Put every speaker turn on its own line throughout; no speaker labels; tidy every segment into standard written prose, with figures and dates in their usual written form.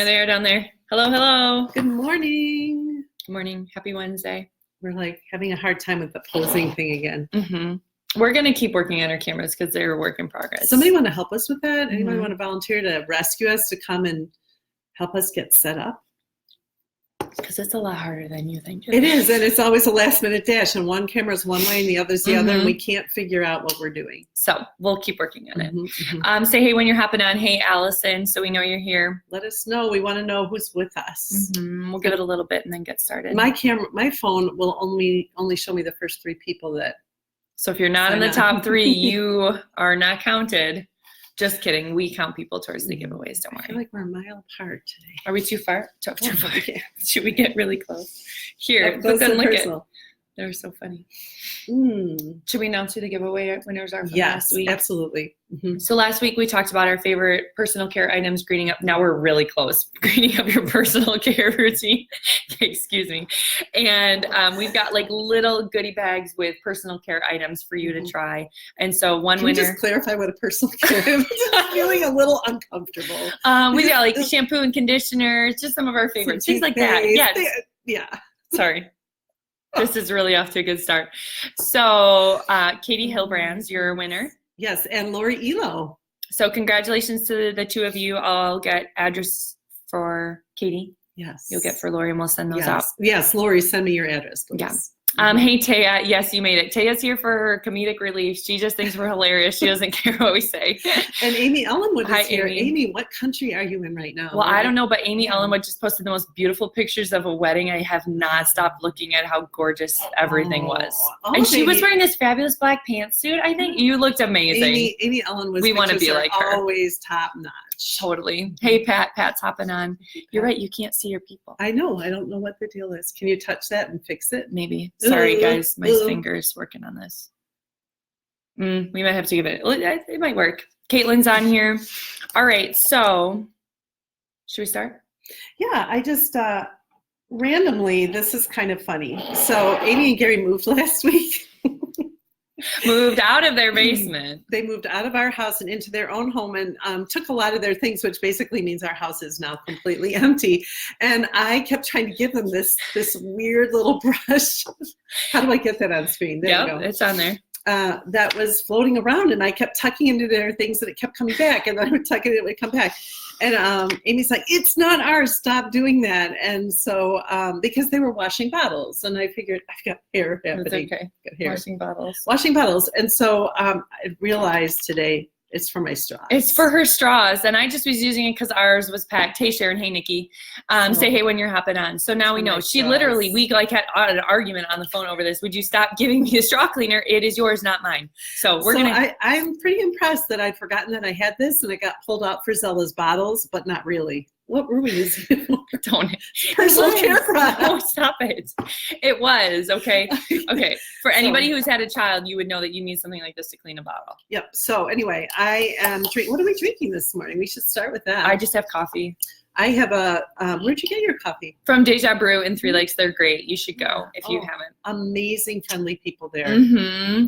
there, down there. Hello, hello.
Good morning.
Good morning. Happy Wednesday.
We're like having a hard time with the posing thing again.
We're going to keep working on our cameras because they're a work in progress.
Somebody want to help us with that? Anybody
Mhm.
want to volunteer to rescue us, to come and help us get set up?
Because it's a lot harder than you think.
It is, and it's always a last minute dash, and one camera's one way and the other's the other, and
Mhm.
we can't figure out what we're doing.
So we'll keep working on it.
Mhm.
Say hey when you're hopping on. Hey, Allison, so we know you're here.
Let us know. We want to know who's with us.
We'll give it a little bit and then get started.
My phone will only show me the first 3 people that.
So if you're not in the top 3, you are not counted. Just kidding. We count people towards the giveaways. Don't
I feel
worry.
like we're a mile apart today.
Are we too far? Too far.
Yeah.
Should we get really close? Here,
That
look
goes
and
so
look at.
personal.
They're so funny.
Mm.
Should we announce who the giveaway winners are from
Yes,
last week?
absolutely. Mhm.
So last week we talked about our favorite personal care items, greening up. Now we're really close. Greening up your personal care routine. Excuse me. And we've got like little goodie bags with personal care items for you to try. And so one
Can you
winner.
just clarify what a personal care is? I'm feeling a little uncomfortable.
We got like shampoo and conditioner, just some of our favorites, things like that. Yes.
Yeah.
Sorry. This is really off to a good start. So Katie Hillbrands, you're a winner.
Yes, and Lori Elo.
So congratulations to the 2 of you. I'll get address for Katie.
Yes.
You'll get for Lori, and we'll send those out.
Yes, Lori, send me your address, please.
Yeah. Hey, Taya. Yes, you made it. Taya's here for her comedic relief. She just thinks we're hilarious. She doesn't care what we say.
And Amy Ellenwood is
Hi,
here.
Amy.
Amy, what country are you in right now?
Well, I don't know, but Amy Ellenwood just posted the most beautiful pictures of a wedding. I have not stopped looking at how gorgeous everything was. And she was wearing this fabulous black pantsuit. I think you looked amazing.
Amy Ellenwood's
We wanna
pictures
be
are
like her.
always top notch.
Totally. Hey, Pat. Pat's hopping on. You're right. You can't see your people.
I know. I don't know what the deal is. Can you touch that and fix it?
Maybe. Sorry, guys. My finger's working on this. We might have to give it. It might work. Caitlin's on here. All right. So, should we start?
Yeah. I just randomly. This is kind of funny. So Amy and Gary moved last week.
Moved out of their basement.
They moved out of our house and into their own home, and took a lot of their things, which basically means our house is now completely empty. And I kept trying to give them this weird little brush. How do I get that on screen? There you go.
It's on there.
That was floating around, and I kept tucking into their things, and it kept coming back, and then I would tuck it, it would come back. And Amy's like, "It's not ours, stop doing that." And so, because they were washing bottles, and I figured, I've got hair happening.
It's okay.
Got hair.
Washing bottles.
And so I realized today it's for my straws.
It's for her straws, and I just was using it because ours was packed. Hey, Sharon. Hey, Nikki. Say hey when you're hopping on. So now we know. She literally, we like had an argument on the phone over this. Would you stop giving me the straw cleaner? It is yours, not mine. So we're gonna.
I'm pretty impressed that I'd forgotten that I had this, and it got pulled out for Zella's bottles, but not really. What were we using it for?
Don't.
Personal care product.
Oh, stop it. It was, okay. Okay. For anybody who's had a child, you would know that you need something like this to clean a bottle.
Yep. So anyway, I am drinking. What are we drinking this morning? We should start with that.
I just have coffee.
I have a, where'd you get your coffee?
From Deja Brew in Three Lakes. They're great. You should go if you haven't.
Amazing, friendly people there.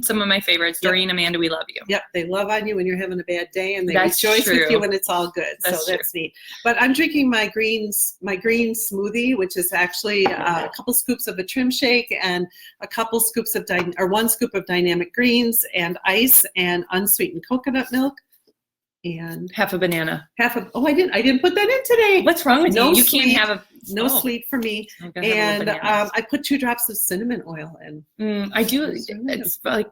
Some of my favorites. Doreen, Amanda, we love you.
Yep, they love on you when you're having a bad day, and they
That's
rejoice
true.
with you when it's all good.
That's
That's neat. But I'm drinking my green smoothie, which is actually a couple scoops of a trim shake and a couple scoops of 1 scoop of dynamic greens and ice and unsweetened coconut milk. And
half a banana.
I didn't put that in today.
What's wrong with you? You can't have
no sweet for me. And I put 2 drops of cinnamon oil in.
I do. It's like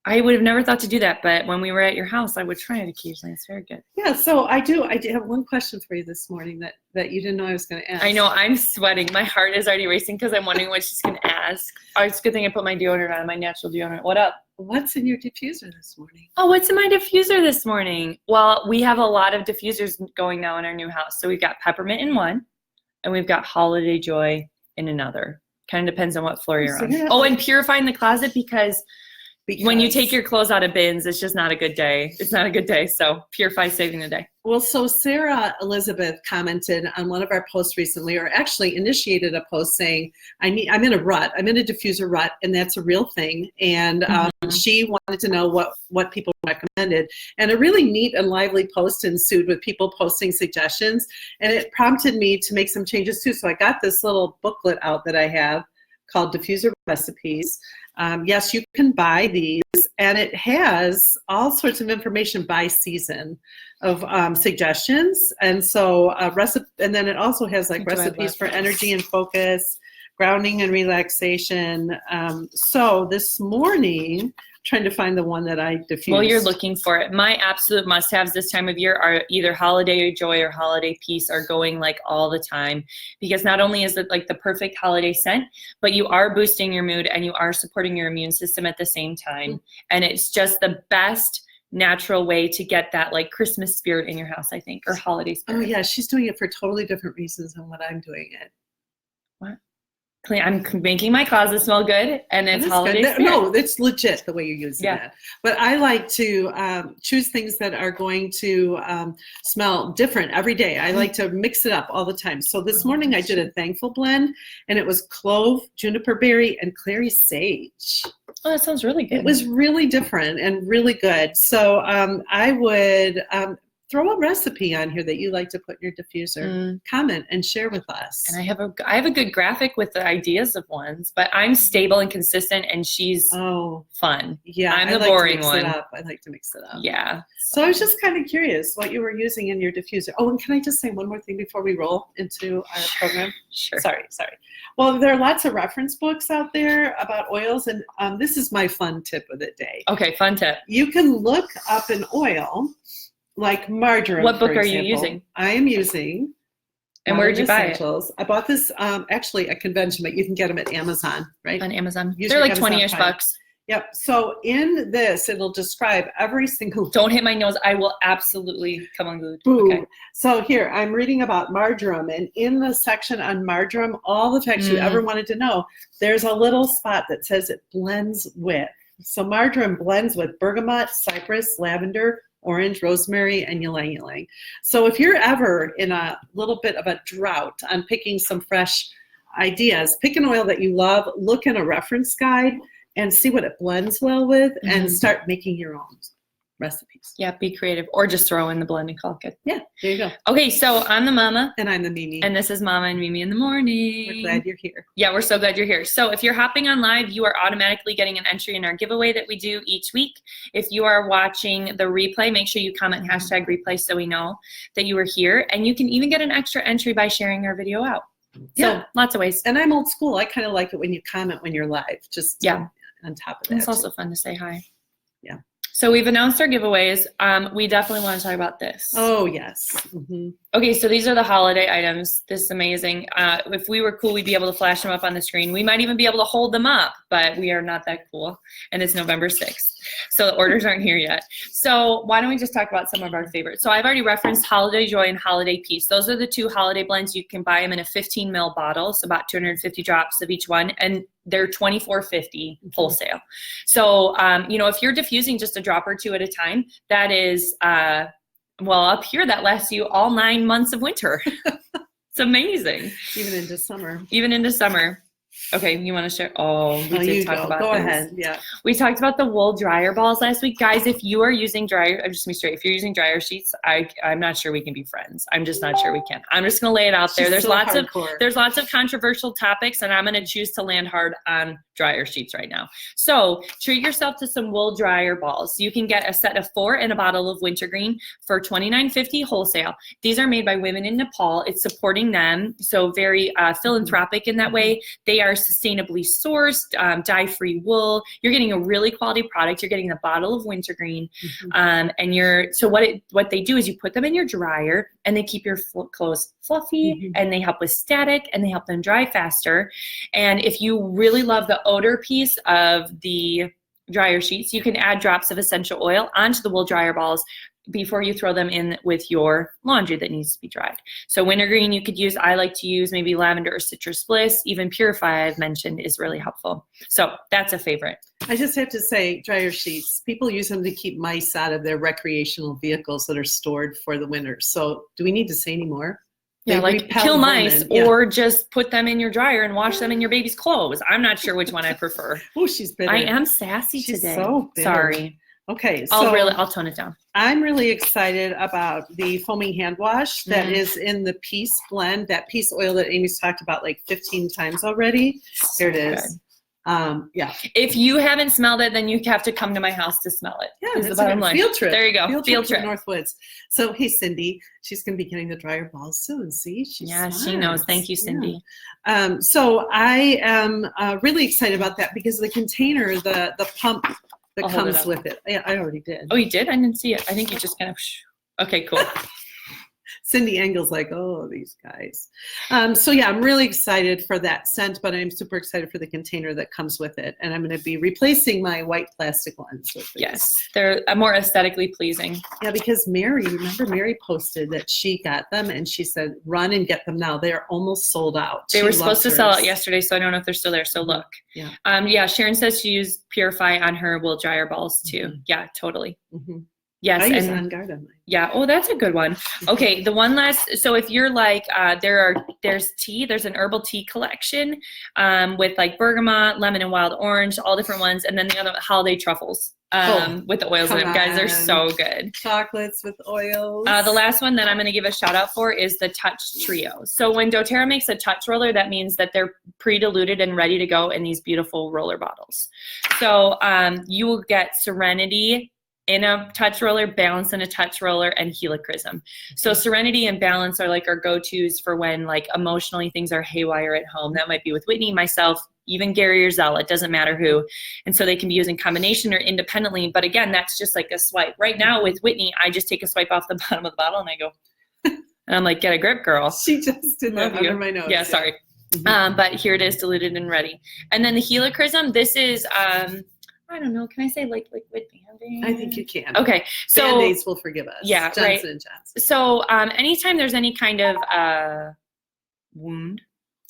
I would have never thought to do that, but when we were at your house, I would try it occasionally. It's very good.
Yeah, so I do have one question for you this morning that you didn't know I was going to ask.
I know, I'm sweating. My heart is already racing because I'm wondering what she's going to ask. Oh, it's a good thing I put my deodorant on, my natural deodorant. What up?
What's in your diffuser this morning?
Oh, what's in my diffuser this morning? Well, we have a lot of diffusers going now in our new house. So we've got peppermint in one, and we've got holiday joy in another. Kind of depends on what floor you're on. Oh, and purifying the closet because when you take your clothes out of bins, it's just not a good day. It's not a good day. So Purify saving the day.
Well, so Sarah Elizabeth commented on one of our posts recently, or actually initiated a post saying, I'm in a rut. I'm in a diffuser rut, and that's a real thing. And she wanted to know what people recommended. And a really neat and lively post ensued with people posting suggestions. And it prompted me to make some changes too. So I got this little booklet out that I have called Diffuser Recipes. Yes, you can buy these, and it has all sorts of information by season of suggestions. And so and then it also has like recipes for energy and focus, grounding and relaxation. So this morning, trying to find the one that I diffused.
Well, you're looking for it. My absolute must-haves this time of year are either Holiday Joy or Holiday Peace are going like all the time, because not only is it like the perfect holiday scent, but you are boosting your mood and you are supporting your immune system at the same time. And it's just the best natural way to get that like Christmas spirit in your house, I think, or holiday spirit.
Oh yeah, she's doing it for totally different reasons than what I'm doing it.
What? I'm making my closet smell good, and it's holiday spirit.
No, it's legit the way you're using it. But I like to choose things that are going to smell different every day. I like to mix it up all the time. So this morning I did a thankful blend, and it was clove, juniper berry, and clary sage.
Oh, that sounds really good.
It was really different and really good. So I would throw a recipe on here that you like to put in your diffuser. Comment and share with us.
And I have a good graphic with the ideas of ones, but I'm stable and consistent, and she's fun.
Yeah,
I'm the boring one.
I like to mix it up.
Yeah.
So I was just kind of curious what you were using in your diffuser. Oh, and can I just say one more thing before we roll into our program?
Sure.
Sorry. Well, there are lots of reference books out there about oils, and this is my fun tip of the day.
Okay, fun tip.
You can look up an oil like marjoram.
What book
for
are you
example.
using?
I am using.
And where'd you buy it?
I bought this actually at convention, but you can get them at Amazon, right?
On Amazon.
Use
They're
your
like
Amazon
20-ish
Prime.
bucks.
Yep. So in this, it'll describe every single.
Don't hit my nose. I will absolutely come unglued.
Boo.
Okay.
So here, I'm reading about marjoram, and in the section on marjoram, all the facts you ever wanted to know, there's a little spot that says it blends with. So marjoram blends with bergamot, cypress, lavender, orange, rosemary, and ylang ylang. So if you're ever in a little bit of a drought on picking some fresh ideas, pick an oil that you love, look in a reference guide, and see what it blends well with, and start making your own recipes.
Yeah, be creative, or just throw in the blend and call it good.
Yeah, there you go.
Okay, so I'm the mama.
And I'm the Mimi.
And this is Mama and Mimi in the morning.
We're glad you're here.
Yeah, we're so glad you're here. So if you're hopping on live, you are automatically getting an entry in our giveaway that we do each week. If you are watching the replay, make sure you comment #replay so we know that you were here. And you can even get an extra entry by sharing our video out.
Yeah.
So lots of ways.
And I'm old school. I kind of like it when you comment when you're live, just on top of that.
It's also fun to say hi.
Yeah.
So we've announced our giveaways. We definitely want to talk about this.
Oh, yes.
Okay, so these are the holiday items. This is amazing. If we were cool, we'd be able to flash them up on the screen. We might even be able to hold them up, but we are not that cool. And it's November 6th. So the orders aren't here yet. So why don't we just talk about some of our favorites? So I've already referenced Holiday Joy and Holiday Peace. Those are the two holiday blends. You can buy them in a 15 ml bottle, so about 250 drops of each one. And they're $24.50 wholesale. So, if you're diffusing just a drop or two at a time, that is, up here, that lasts you all 9 months of winter. It's amazing.
Even into summer.
Okay, you want to share? Oh, we did talk about
Go
this.
ahead. Yeah.
We talked about the wool dryer balls last week. Guys, if you are using dryer, I'm just going to be straight. If you're using dryer sheets, I'm not sure we can be friends. I'm just not sure we can. I'm just going to lay it out there. There's lots of controversial topics, and I'm going to choose to land hard on dryer sheets right now. So treat yourself to some wool dryer balls. You can get a set of 4 and a bottle of wintergreen for $29.50 wholesale. These are made by women in Nepal. It's supporting them, so very philanthropic in that way. They are sustainably sourced, dye-free wool. You're getting a really quality product. You're getting a bottle of wintergreen, what they do is you put them in your dryer, and they keep your clothes fluffy, and they help with static, and they help them dry faster. And if you really love the odor piece of the dryer sheets, you can add drops of essential oil onto the wool dryer balls before you throw them in with your laundry that needs to be dried. So wintergreen you could use, I like to use maybe lavender or citrus bliss. Even Purify I've mentioned is really helpful. So that's a favorite.
I just have to say, dryer sheets, people use them to keep mice out of their recreational vehicles that are stored for the winter. So do we need to say any more?
Yeah,
They
like
repel
kill mice,
vermin. Yeah.
or just put them in your dryer and wash them in your baby's clothes. I'm not sure which one I prefer.
Oh, she's bitter.
I am sassy
She's
today.
so bitter.
Sorry.
Okay,
I'll tone it down.
I'm really excited about the foaming hand wash that
Mhm.
is in the Peace blend, that Peace oil that Amy's talked about like 15 times already. Here it is.
Good.
Yeah.
If you haven't smelled it, then you have to come to my house to smell it.
Yeah,
is the
that's a
bottom
good
line.
field trip.
There you go.
Field trip to the Northwoods. So, hey, Cindy, she's going to be getting the dryer balls soon. See, she's
Yeah, she
smart.
knows. Thank you, Cindy.
Yeah. So I am really excited about that because the container, the pump that
I'll hold it
comes
up.
with it. Yeah, I already did.
Oh, you did? I didn't see it. I think you just kind of. Okay, cool.
Cindy Engel's like, oh, these guys. So yeah, I'm really excited for that scent, but I'm super excited for the container that comes with it. And I'm going to be replacing my white plastic ones with these.
Yes, they're more aesthetically pleasing.
Yeah, because remember Mary posted that she got them and she said, run and get them now. They're almost sold out.
They
She
were supposed to
loves
sell out
hers.
yesterday, so I don't know if they're still there. So look.
Yeah.
Yeah, Sharon says she used Purify on her wool dryer balls too.
Mhm.
Yeah, totally.
Mhm.
Yes.
I use
and
On Guard on mine.
yeah. Oh, that's a good one. Okay. The one last, so if you're like, there's tea, there's an herbal tea collection with like bergamot, lemon and wild orange, all different ones. And then the other holiday truffles with the oils in them. Guys, they're so good.
Chocolates with oils.
The last one that I'm going to give a shout out for is the Touch Trio. So when doTERRA makes a touch roller, that means that they're pre-diluted and ready to go in these beautiful roller bottles. So you will get Serenity in a touch roller, Balance in a touch roller, and Helichrysum. So Serenity and Balance are like our go-tos for when like emotionally things are haywire at home. That might be with Whitney, myself, even Gary or Zella, it doesn't matter who. And so they can be used in combination or independently. But again, that's just like a swipe. Right now with Whitney, I just take a swipe off the bottom of the bottle and I go, and I'm like, get a grip, girl.
She just did that
Love you.
under my nose.
Yeah, sorry.
Mhm.
But here it is, diluted and ready. And then the Helichrysum, this is, I don't know, can I say like liquid Band-Aid?
I think you can.
Okay, so
Band-Aids will forgive us.
Yeah,
Johnson
right.
and Johnson.
So anytime there's any kind of wound,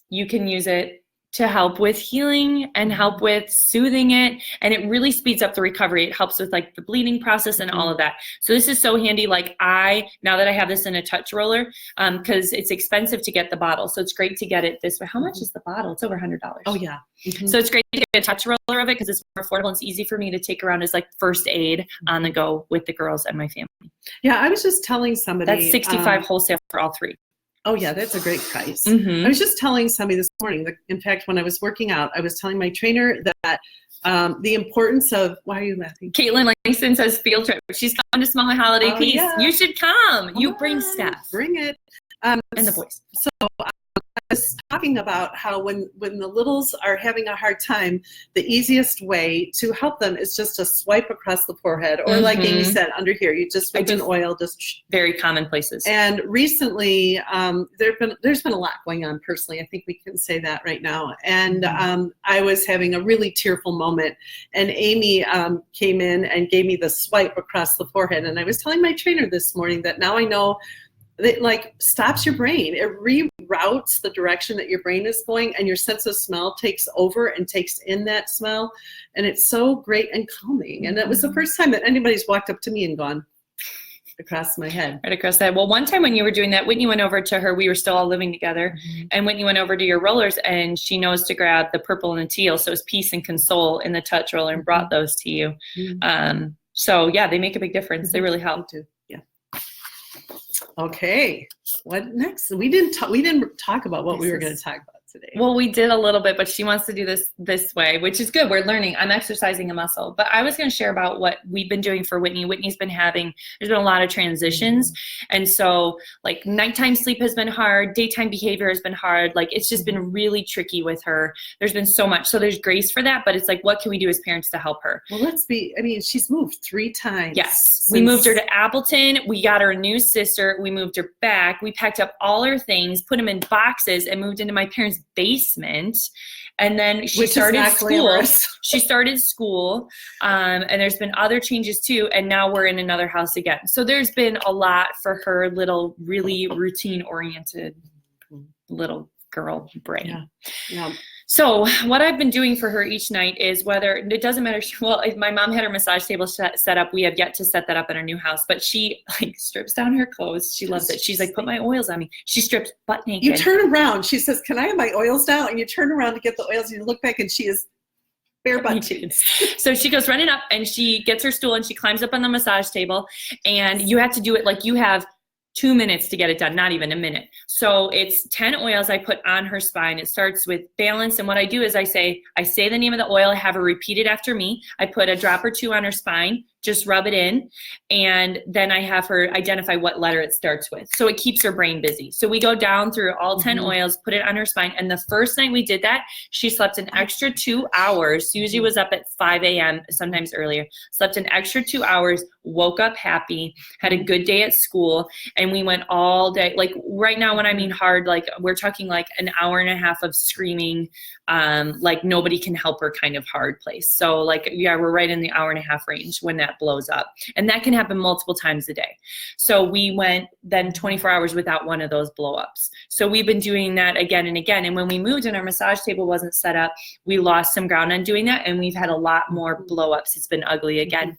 you can use it to help with healing and help with soothing it. And it really speeds up the recovery. It helps with like the bleeding process and all of that. So this is so handy. Like now that I have this in a touch roller, because it's expensive to get the bottle. So it's great to get it this way. How much is the bottle? It's over $100.
Oh yeah. Mhm.
So it's great to get a touch roller of it because it's more affordable and it's easy for me to take around as like first aid on the go with the girls and my family.
Yeah, I was just telling somebody.
That's $65 wholesale for all three.
Oh yeah, that's a great price.
Mhm.
I was just telling somebody this morning that, in fact, when I was working out, I was telling my trainer that the importance of, why are you laughing?
Caitlin Langston says field trip. She's coming to Small Holiday
Oh,
Peace.
yeah.
You should come. You
Come
bring
on,
Steph
Bring it.
and the boys.
So I was talking about how when the littles are having a hard time, the easiest way to help them is just to swipe across the forehead, or like Amy
Mhm.
said, under here. You just with an oil, just.
Very common places.
And recently, there's been a lot going on personally. I think we can say that right now. And I was having a really tearful moment, and Amy came in and gave me the swipe across the forehead. And I was telling my trainer this morning that now I know that like stops your brain. It reroutes the direction that your brain is going, and your sense of smell takes over and takes in that smell. And it's so great and calming. And that was the first time that anybody's walked up to me and gone across my head.
Right across that. Well, one time when you were doing that, Whitney went over to her. We were still all living together. And Whitney went over to your rollers and she knows to grab the purple and the teal. So it's Peace and Console in the touch roller and brought those to you. So yeah, they make a big difference. They really help.
too. Yeah. Okay. What next? We didn't talk about what we were going to talk about today.
Well, we did a little bit, but she wants to do this way, which is good. We're learning. I'm exercising a muscle. But I was going to share about what we've been doing for Whitney. Whitney's been there's been a lot of transitions. And so like nighttime sleep has been hard. Daytime behavior has been hard. Like it's just been really tricky with her. There's been so much. So there's grace for that. But it's like, what can we do as parents to help her?
Well, she's moved 3 times.
Yes. We moved her to Appleton. We got her a new sister. We moved her back. We packed up all her things, put them in boxes, and moved into my parents' basement. And then she
Which is
started
not
school.
glamorous.
She started school, and there's been other changes too. And now we're in another house again. So there's been a lot for her little, really routine-oriented little girl brain.
Yeah. Yeah.
So what I've been doing for her each night is whether, it doesn't matter, well, if my mom had her massage table set up. We have yet to set that up in our new house, but she like strips down her clothes. She loves it. She's like, put my oils on me. She strips butt naked.
You turn around. She says, can I have my oils now? And you turn around to get the oils and you look back and she is bare butt naked.
So she goes running up and she gets her stool and she climbs up on the massage table, and you have to do it like you have 2 minutes to get it done, not even a minute. So it's 10 oils I put on her spine. It starts with balance. And what I do is I say the name of the oil, I have her repeat it after me. I put a drop or two on her spine, just rub it in. And then I have her identify what letter it starts with. So it keeps her brain busy. So we go down through all 10 oils, put it on her spine. And the first night we did that, she slept an extra 2 hours. Susie was up at 5 a.m., sometimes earlier, slept an extra 2 hours, woke up happy, had a good day at school. And we went all day. Like right now, when I mean hard, like we're talking like an hour and a half of screaming, like nobody can help her kind of hard place. So like, yeah, we're right in the hour and a half range when that blows up. And that can happen multiple times a day. So we went then 24 hours without one of those blow ups. So we've been doing that again and again. And when we moved and our massage table wasn't set up, we lost some ground on doing that. And we've had a lot more blow ups. It's been ugly again.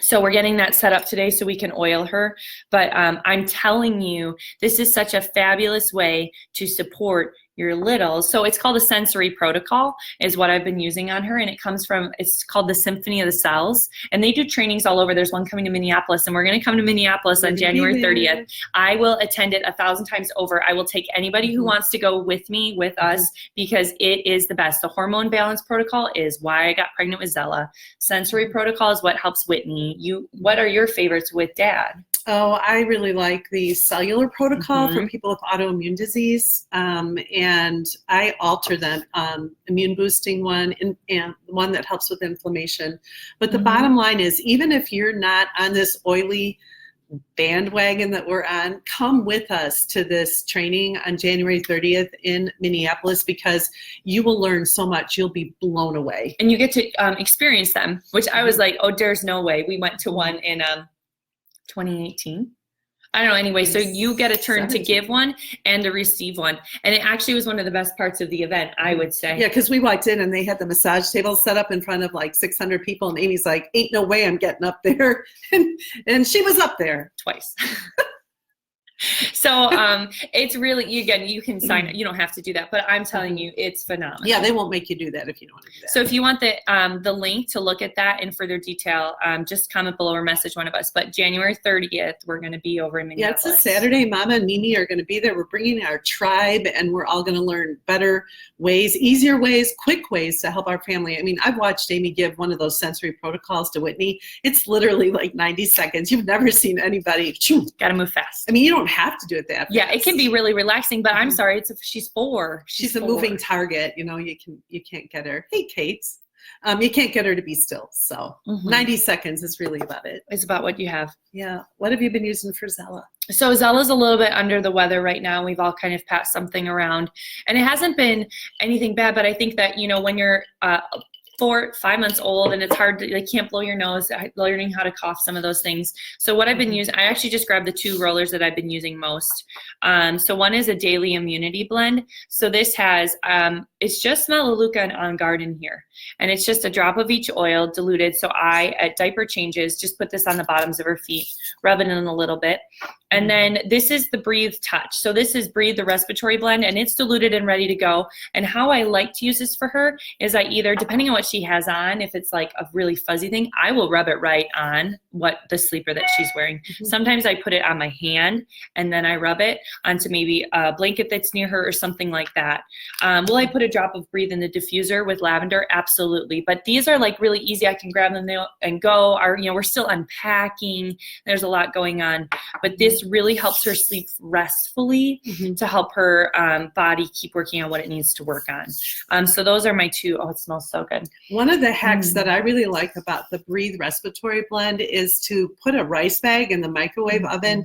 So we're getting that set up today so we can oil her. But I'm telling you, this is such a fabulous way to support your little. So it's called a sensory protocol is what I've been using on her. And it's called the Symphony of the Cells. And they do trainings all over. There's one coming to Minneapolis, and we're going to come to Minneapolis on January 30th. I will attend it 1,000 times over. I will take anybody who wants to go with me, with us, because it is the best. The hormone balance protocol is why I got pregnant with Zella. Sensory protocol is what helps Whitney. What are your favorites with Dad?
Oh, I really like the cellular protocol for people with autoimmune disease. And I alter them, immune boosting one and one that helps with inflammation. But the bottom line is, even if you're not on this oily bandwagon that we're on, come with us to this training on January 30th in Minneapolis, because you will learn so much. You'll be blown away.
And you get to experience them, which I was like, oh, there's no way. We went to one in 2018. I don't know. Anyway, so you get a turn to give one and to receive one. And it actually was one of the best parts of the event, I would say.
Yeah, because we walked in and they had the massage table set up in front of like 600 people. And Amy's like, ain't no way I'm getting up there. And she was up there.
Twice. So it's really, again, you can sign it. You don't have to do that, but I'm telling you, it's phenomenal.
Yeah, they won't make you do that if you don't want to do that.
So if you want the link to look at that in further detail, just comment below or message one of us. But January 30th, we're going to be over in Minneapolis.
Yeah, it's a Saturday. Mama and Mimi are going to be there. We're bringing our tribe, and we're all going to learn better ways, easier ways, quick ways to help our family. I mean, I've watched Amy give one of those sensory protocols to Whitney. It's literally like 90 seconds. You've never seen anybody.
Got to move fast.
I mean, you don't have to do it that fast.
Yeah, it can be really relaxing, but I'm sorry, she's 4.
She's a moving target. You know, you can't get her. Hey, Kate. You can't get her to be still. So 90 seconds is really about it.
It's about what you have.
Yeah. What have you been using for Zella?
So Zella's a little bit under the weather right now. We've all kind of passed something around, and it hasn't been anything bad, but I think that, you know, when you're 4, 5 months old and it's hard to, like, can't blow your nose, learning how to cough, some of those things. So what I've been using, I actually just grabbed the 2 rollers that I've been using most. So one is a daily immunity blend. So this has, it's just Melaleuca and On Guard in here. And it's just a drop of each oil diluted. So I, at diaper changes, just put this on the bottoms of her feet, rub it in a little bit. And then this is the Breathe Touch. So this is Breathe, the respiratory blend, and it's diluted and ready to go. And how I like to use this for her is I either, depending on what she has on, if it's like a really fuzzy thing, I will rub it right on what the sleeper that she's wearing. Sometimes I put it on my hand and then I rub it onto maybe a blanket that's near her or something like that. Will I put a drop of Breathe in the diffuser with lavender? Absolutely. But these are like really easy. I can grab them and go. We're still unpacking. There's a lot going on, but this really helps her sleep restfully to help her body keep working on what it needs to work on. So those are my 2. Oh, it smells so good.
One of the hacks that I really like about the Breathe respiratory blend is to put a rice bag in the microwave oven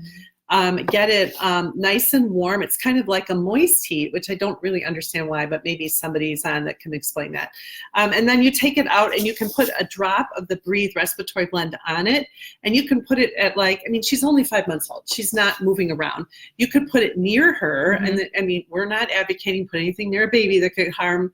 Get it nice and warm. It's kind of like a moist heat, which I don't really understand why, but maybe somebody's on that can explain that. And then you take it out and you can put a drop of the Breathe Respiratory Blend on it. And you can put it at she's only 5 months old. She's not moving around. You could put it near her. And we're not advocating put anything near a baby that could harm.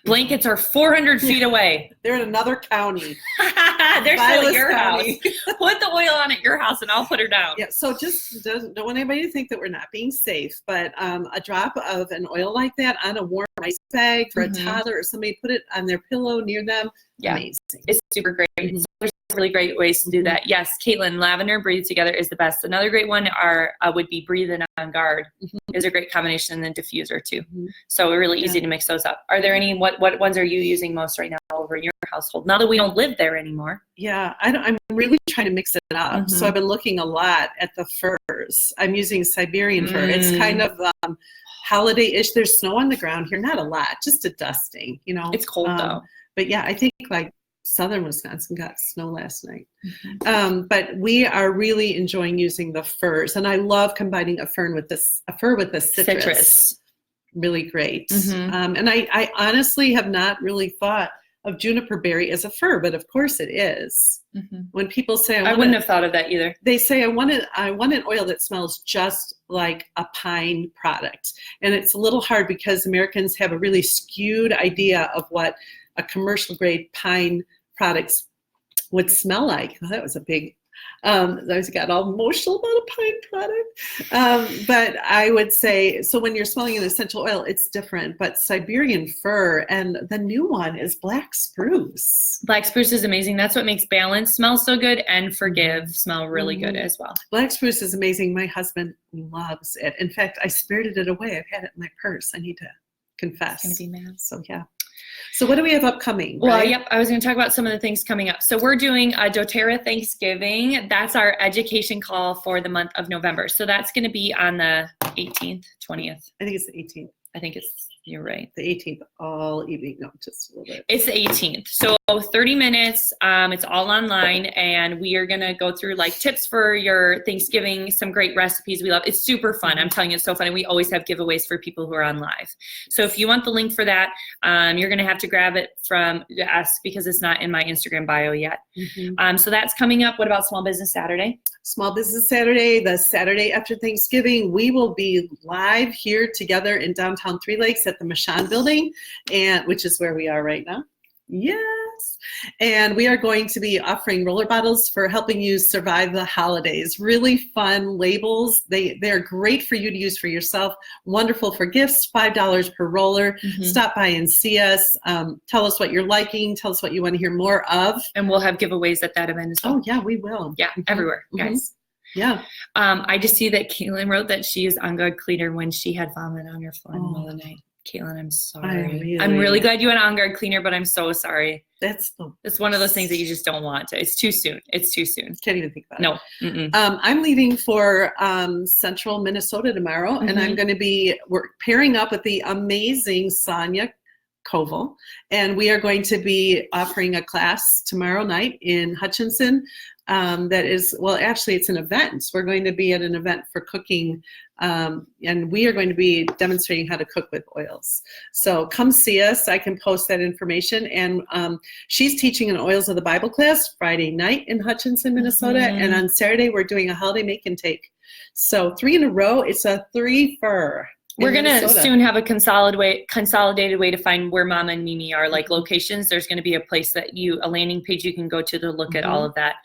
Blankets are 400 feet away.
They're in another county.
They're still at your
County.
house. Put the oil on at your house and I'll put her down.
Yeah, so just don't want anybody to think that we're not being safe, but a drop of an oil like that on a warm ice bag for a toddler or somebody, put it on their pillow near them.
Yeah,
amazing.
It's super great. So there's really great ways to do that. Yes, Caitlin, lavender and Breathe together is the best. Another great one would be Breathe and On Guard. Is a great combination, and the diffuser too. So really easy to mix those up. Are there any, what ones are you using most right now over in your household? Now that we don't live there anymore.
Yeah, I'm really trying to mix it up. So I've been looking a lot at the furs. I'm using Siberian fir. It's kind of holiday-ish. There's snow on the ground here, not a lot, just a dusting,
It's cold though.
But yeah, I think southern Wisconsin got snow last night. But we are really enjoying using the furs, and I love combining a fir with the citrus. Really great. And I honestly have not really thought of juniper berry as a fir, but of course it is. When people say,
I wouldn't have thought of that either.
They say, I want an oil that smells just like a pine product. And it's a little hard because Americans have a really skewed idea of what a commercial grade pine products would smell like. Well, that was a big, I got all emotional about a pine product. But I would say, so when you're smelling an essential oil, it's different. But Siberian fir, and the new one is black spruce.
Black spruce is amazing. That's what makes Balance smell so good, and Forgive smell really good as well.
Black spruce is amazing. My husband loves it. In fact, I spirited it away. I've had it in my purse. I need to confess.
It's gonna be mad.
So yeah. So what do we have upcoming?
Well,
right?
yep, I was going to talk about some of the things coming up. So we're doing a doTERRA Thanksgiving. That's our education call for the month of November. So that's going to be on the 18th, 20th.
I think it's the 18th.
I think you're right.
The 18th all evening. No, just a little bit.
It's the 18th. So 30 minutes. It's all online, and we are going to go through tips for your Thanksgiving, some great recipes we love. It's super fun. I'm telling you, it's so fun. And we always have giveaways for people who are on live. So if you want the link for that, you're going to have to grab it from us because it's not in my Instagram bio yet. So that's coming up. What about Small Business Saturday?
Small Business Saturday, the Saturday after Thanksgiving, we will be live here together in downtown Three Lakes at the Mashon Building, which is where we are right now. Yes. And we are going to be offering roller bottles for helping you survive the holidays. Really fun labels. They're great for you to use for yourself. Wonderful for gifts, $5 per roller. Stop by and see us. Tell us what you're liking. Tell us what you want to hear more of.
And we'll have giveaways at that event as well.
Oh, yeah, we will.
Yeah, everywhere, guys.
Yeah.
I just see that Caitlin wrote that she used On Guard Cleaner when she had vomit on her floor in the middle of the night. Caitlin, I'm sorry. I'm really glad you had On Guard Cleaner, but I'm so sorry.
It's
one of those things that you just don't want to. It's too soon. Can't
even think about
it.
No. I'm leaving for central Minnesota tomorrow, and I'm going to be pairing up with the amazing Sonia Koval, and we are going to be offering a class tomorrow night in Hutchinson. That is, well, actually, it's an event. We're going to be at an event for cooking, and we are going to be demonstrating how to cook with oils. So come see us. I can post that information. And she's teaching an Oils of the Bible class Friday night in Hutchinson, Minnesota. And on Saturday, we're doing a holiday make and take. So 3 in a row. It's a 3-fer.
We're going to soon have a consolidated way to find where Mama and Mimi are, locations. There's going to be a landing page you can go to look at all of that.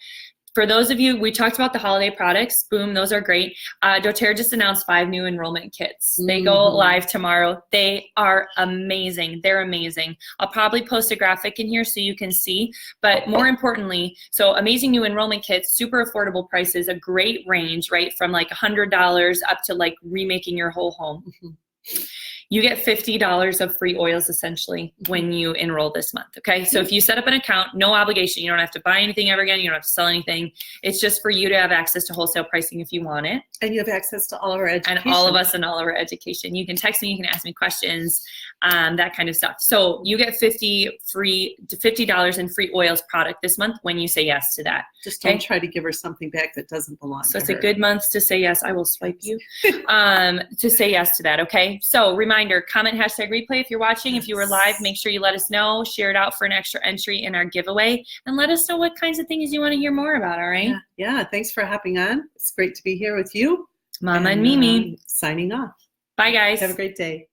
For those of you, we talked about the holiday products. Boom, those are great. doTERRA just announced 5 new enrollment kits. They go live tomorrow. They are amazing. They're amazing. I'll probably post a graphic in here so you can see. But more importantly, so amazing new enrollment kits, super affordable prices, a great range, right? From $100 up to remaking your whole home. You get $50 of free oils essentially when you enroll this month. Okay. So if you set up an account, no obligation, you don't have to buy anything ever again. You don't have to sell anything. It's just for you to have access to wholesale pricing if you want it.
And you have access to all of our education.
And all of us and all of our education. You can text me, you can ask me questions, that kind of stuff. So you get $50 in free oils product this month when you say yes to that.
Just don't try to give her something back that doesn't belong to her.
So it's a good month to say yes. I will swipe you to say yes to that. Okay. So reminder, comment #replay if you're watching. If you were live, make sure you let us know, share it out for an extra entry in our giveaway, and let us know what kinds of things you want to hear more about. All right.
Yeah. Thanks for hopping on. It's great to be here with you.
Mama and Mimi.
Signing off.
Bye guys.
Have a great day.